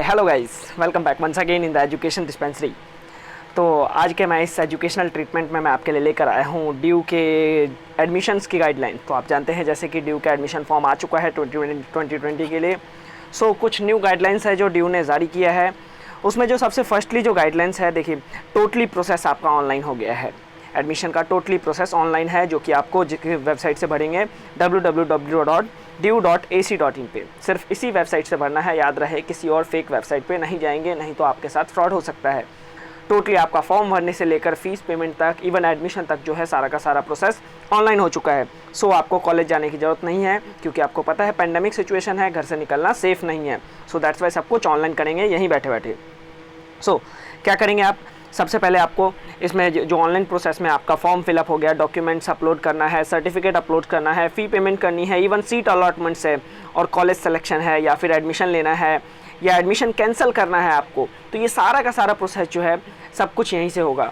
Hello guys, welcome back once again in the education dispensary. तो आज के मैं इस एजुकेशनल ट्रीटमेंट में मैं आपके लिए लेकर आया हूँ ड्यू के एडमिशन्स की गाइडलाइन। तो आप जानते हैं जैसे कि ड्यू का एडमिशन फॉर्म आ चुका है 2020 के लिए। सो कुछ न्यू गाइडलाइंस है जो ड्यू ने जारी किया है। उसमें जो सबसे फर्स्टली जो गाइडलाइंस है, देखिए टोटली प्रोसेस आपका ऑनलाइन हो गया है। एडमिशन का टोटली प्रोसेस ऑनलाइन है, जो कि आपको वेबसाइट से भरेंगे www.due.ac.in पे। सिर्फ इसी वेबसाइट से भरना है, याद रहे किसी और फेक वेबसाइट पे नहीं जाएंगे, नहीं तो आपके साथ फ्रॉड हो सकता है। टोटली आपका फॉर्म भरने से लेकर फीस पेमेंट तक, इवन एडमिशन तक जो है सारा का सारा प्रोसेस ऑनलाइन हो चुका है। सो आपको कॉलेज जाने की ज़रूरत नहीं है, क्योंकि आपको पता है पेंडेमिक सिचुएशन है, घर से निकलना सेफ नहीं है। सो दैट्स वाई सब कुछ ऑनलाइन करेंगे यहीं बैठे बैठे। सो क्या करेंगे आप, सबसे पहले आपको इसमें जो ऑनलाइन प्रोसेस में आपका फॉर्म फिलअप हो गया, डॉक्यूमेंट्स अपलोड करना है, सर्टिफिकेट अपलोड करना है, फ़ी पेमेंट करनी है, इवन सीट अलॉटमेंट्स है और कॉलेज सिलेक्शन है या फिर एडमिशन लेना है या एडमिशन कैंसिल करना है आपको, तो ये सारा का सारा प्रोसेस जो है सब कुछ यहीं से होगा।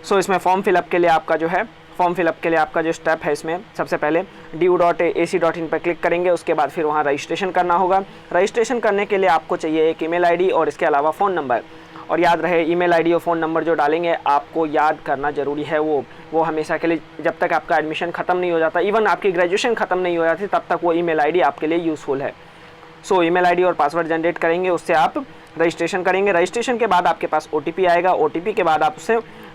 सो इसमें फॉर्म फिलअप के लिए आपका जो है जो स्टेप है, इसमें सबसे पहले due.ac.in पर क्लिक करेंगे। उसके बाद फिर वहाँ रजिस्ट्रेशन करना होगा। रजिस्ट्रेशन करने के लिए आपको चाहिए एक ईमेल आईडी और इसके अलावा फ़ोन नंबर। और याद रहे ईमेल आईडी और फ़ोन नंबर जो डालेंगे आपको याद करना ज़रूरी है। वो हमेशा के लिए, जब तक आपका एडमिशन ख़त्म नहीं हो जाता, इवन आपकी ग्रेजुएशन ख़त्म नहीं हो जाती, तब तक वो ईमेल आईडी आपके लिए यूज़फुल है। सो ईमेल आईडी और पासवर्ड जनरेट करेंगे, उससे आप रजिस्ट्रेशन करेंगे। रजिस्ट्रेशन के बाद आपके पास OTP आएगा। OTP के बाद आप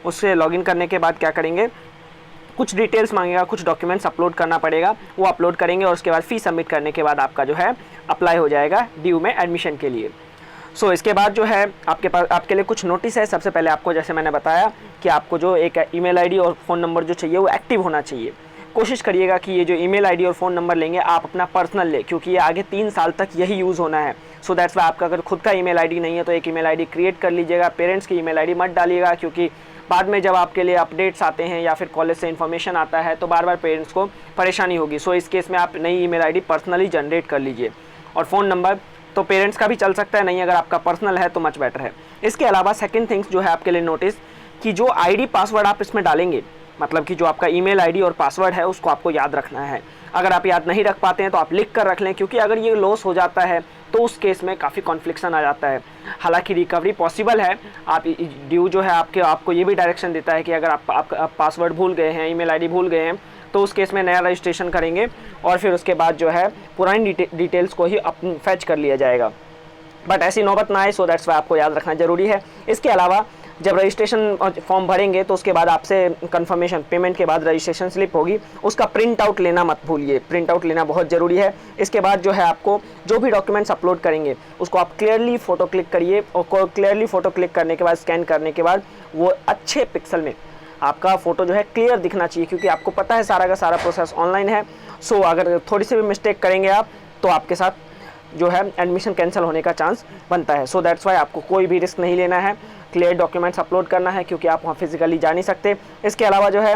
उससे लॉगिन करने के बाद क्या करेंगे, कुछ डिटेल्स मांगेगा, कुछ डॉक्यूमेंट्स अपलोड करना पड़ेगा, वो अपलोड करेंगे और उसके बाद फ़ी सबमिट करने के बाद आपका जो है अप्लाई हो जाएगा ड्यू में एडमिशन के लिए। सो इसके बाद जो है आपके लिए कुछ नोटिस है। सबसे पहले आपको, जैसे मैंने बताया, कि आपको जो एक ईमेल आईडी और फ़ोन नंबर जो चाहिए वो एक्टिव होना चाहिए। कोशिश करिएगा कि ये जो ईमेल आईडी और फ़ोन नंबर लेंगे आप अपना पर्सनल ले, क्योंकि ये आगे 3 साल तक यही यूज़ होना है। सो दैट्स वाई आपका अगर खुद का ईमेल आईडी नहीं है तो एक ईमेल आईडी क्रिएट कर लीजिएगा। पेरेंट्स की ईमेल आईडी मत डालिएगा, क्योंकि बाद में जब आपके लिए अपडेट्स आते हैं या फिर कॉलेज से इन्फॉर्मेशन आता है तो बार बार पेरेंट्स को परेशानी होगी। सो इस केस में आप नई ईमेल आईडी पर्सनली जनरेट कर लीजिए। और फ़ोन नंबर तो पेरेंट्स का भी चल सकता है, नहीं अगर आपका पर्सनल है तो मच बेटर है। इसके अलावा सेकंड थिंग्स जो है आपके लिए नोटिस, कि जो आईडी पासवर्ड आप इसमें डालेंगे, मतलब कि जो आपका ईमेल आईडी और पासवर्ड है उसको आपको याद रखना है। अगर आप याद नहीं रख पाते हैं तो आप लिख कर रख लें, क्योंकि अगर ये लॉस हो जाता है तो उस केस में काफ़ी कॉन्फ्लिक्शन आ जाता है। हालांकि रिकवरी पॉसिबल है। आप ड्यू जो है आपको ये भी डायरेक्शन देता है कि अगर आप पासवर्ड भूल गए हैं, ईमेल आईडी भूल गए हैं, तो उस केस में नया रजिस्ट्रेशन करेंगे और फिर उसके बाद जो है पुरानी डिटेल्स को ही फैच कर लिया जाएगा। बट ऐसी नौबत ना आए, सो दैट्स वाई आपको याद रखना ज़रूरी है। इसके अलावा जब रजिस्ट्रेशन फॉर्म भरेंगे तो उसके बाद आपसे कंफर्मेशन पेमेंट के बाद रजिस्ट्रेशन स्लिप होगी, उसका प्रिंट आउट लेना मत भूलिए। प्रिंट आउट लेना बहुत ज़रूरी है। इसके बाद जो है आपको जो भी डॉक्यूमेंट्स अपलोड करेंगे उसको आप क्लियरली फ़ोटो क्लिक करिए, और क्लियरली फ़ोटो क्लिक करने के बाद, स्कैन करने के बाद, वो अच्छे पिक्सल में आपका फ़ोटो जो है क्लियर दिखना चाहिए, क्योंकि आपको पता है सारा का सारा प्रोसेस ऑनलाइन है। सो अगर थोड़ी सी भी मिस्टेक करेंगे आप तो आपके साथ जो है एडमिशन कैंसिल होने का चांस बनता है। सो दैट्स वाई आपको कोई भी रिस्क नहीं लेना है, क्लियर डॉक्यूमेंट्स अपलोड करना है, क्योंकि आप वहाँ फिजिकली जा नहीं सकते। इसके अलावा जो है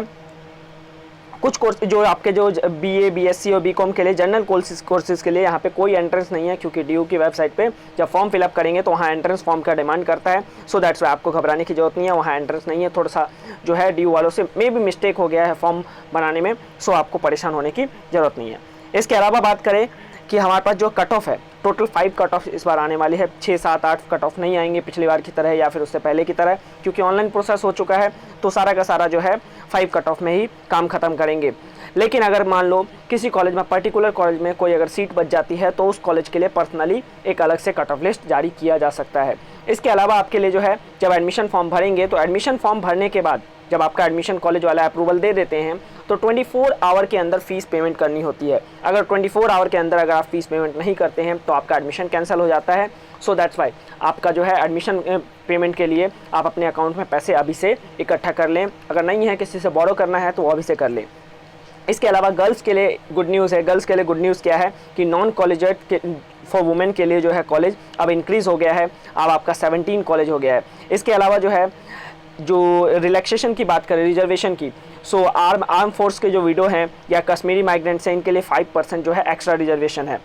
कुछ कोर्स जो आपके जो BA BSc और BCom के लिए जनरल कोर्सेज के लिए यहाँ पे कोई एंट्रेंस नहीं है, क्योंकि ड्यू की वेबसाइट पे जब फॉर्म फिलअप करेंगे तो वहाँ एंट्रेंस फॉर्म का डिमांड करता है। सो दैट्स वाई आपको घबराने की जरूरत नहीं है, वहाँ एंट्रेंस नहीं है। थोड़ा सा जो है ड्यू वालों से मे भी मिस्टेक हो गया है फॉर्म बनाने में, सो आपको परेशान होने की ज़रूरत नहीं है। इसके अलावा बात करें कि हमारे पास जो कट ऑफ है, टोटल 5 कट ऑफ इस बार आने वाली है। 6, 7, 8 कट ऑफ नहीं आएंगे पिछली बार की तरह या फिर उससे पहले की तरह, क्योंकि ऑनलाइन प्रोसेस हो चुका है। तो सारा का सारा जो है 5 कट ऑफ में ही काम ख़त्म करेंगे। लेकिन अगर मान लो किसी कॉलेज में, पर्टिकुलर कॉलेज में कोई अगर सीट बच जाती है तो उस कॉलेज के लिए पर्सनली एक अलग से कट ऑफ लिस्ट जारी किया जा सकता है। इसके अलावा आपके लिए जो है जब एडमिशन फॉर्म भरेंगे तो एडमिशन फॉर्म भरने के बाद जब आपका एडमिशन कॉलेज वाला अप्रूवल दे देते हैं तो 24 आवर के अंदर फ़ीस पेमेंट करनी होती है। अगर 24 आवर के अंदर अगर आप फ़ीस पेमेंट नहीं करते हैं तो आपका एडमिशन कैंसिल हो जाता है। सो दैट्स वाई आपका जो है एडमिशन पेमेंट के लिए आप अपने अकाउंट में पैसे अभी से इकट्ठा कर लें। अगर नहीं है, किसी से बोरो करना है तो वो अभी से कर लें। इसके अलावा गर्ल्स के लिए गुड न्यूज़ है। गर्ल्स के लिए गुड न्यूज़ क्या है कि नॉन कॉलेजेट के फॉर वुमेन के लिए जो है कॉलेज अब इंक्रीज़ हो गया है, अब आपका 17 कॉलेज हो गया है। इसके अलावा जो है जो रिलैक्सेशन की बात करें, रिजर्वेशन की, सो आर्म फोर्स के जो विडो हैं या कश्मीरी माइग्रेंट्स हैं, इनके लिए 5% जो है एक्स्ट्रा रिजर्वेशन है।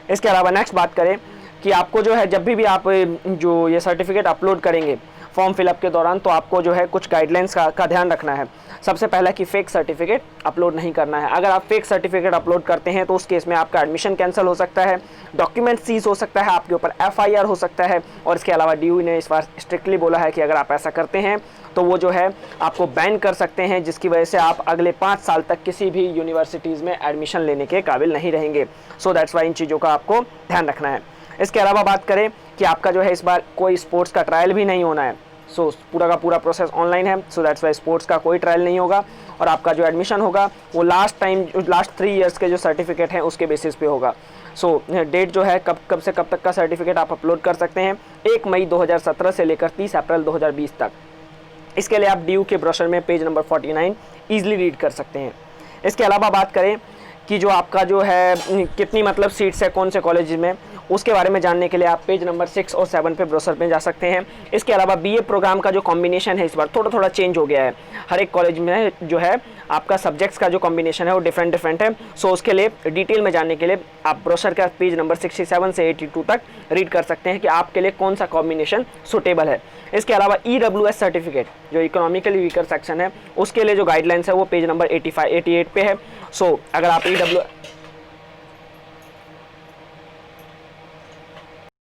इसके अलावा नेक्स्ट बात करें कि आपको जो है जब भी आप जो ये सर्टिफिकेट अपलोड करेंगे फॉर्म फिलअप के दौरान, तो आपको जो है कुछ गाइडलाइंस का ध्यान रखना है। सबसे पहला कि फेक सर्टिफिकेट अपलोड नहीं करना है। अगर आप फेक सर्टिफिकेट अपलोड करते हैं तो उस केस में आपका एडमिशन कैंसिल हो सकता है, डॉक्यूमेंट सीज हो सकता है, आपके ऊपर FIR हो सकता है। और इसके अलावा DU ने इस बार स्ट्रिक्टली बोला है कि अगर आप ऐसा करते हैं तो वो जो है आपको बैन कर सकते हैं, जिसकी वजह से आप अगले 5 साल तक किसी भी यूनिवर्सिटीज़ में एडमिशन लेने के काबिल नहीं रहेंगे। सो दैट्स वाई इन चीज़ों का आपको ध्यान रखना है। इसके अलावा बात करें कि आपका जो है इस बार कोई स्पोर्ट्स का ट्रायल भी नहीं होना है। सो पूरा का पूरा प्रोसेस ऑनलाइन है, सो दैट्स वाई स्पोर्ट्स का कोई ट्रायल नहीं होगा। और आपका जो एडमिशन होगा वो लास्ट 3 इयर्स के जो सर्टिफिकेट हैं उसके बेसिस पे होगा। सो डेट जो है कब से कब तक का सर्टिफिकेट आप अपलोड कर सकते हैं, 1 मई 2017 से लेकर 30 अप्रैल 2020 तक। इसके लिए आप DU के ब्रोशर में पेज नंबर 49 ईजिली रीड कर सकते हैं। इसके अलावा बात करें कि जो आपका जो है कितनी मतलब सीट्स है कौन से कॉलेज में, उसके बारे में जानने के लिए आप पेज नंबर 6 और 7 पे ब्रोशर में जा सकते हैं। इसके अलावा BA प्रोग्राम का जो कॉम्बिनेशन है इस बार थोड़ा चेंज हो गया है। हर एक कॉलेज में जो है आपका सब्जेक्ट्स का जो कॉम्बिनेशन है वो डिफरेंट है। सो उसके लिए डिटेल में जानने के लिए आप ब्रोशर का पेज नंबर 67 से 82 तक रीड कर सकते हैं कि आपके लिए कौन सा कॉम्बिनेशन सुटेबल है। इसके अलावा EWS सर्टिफिकेट जो इकोनॉमिकली वीकर सेक्शन है उसके लिए जो गाइडलाइंस है वो पेज नंबर 88 पे है। सो अगर आप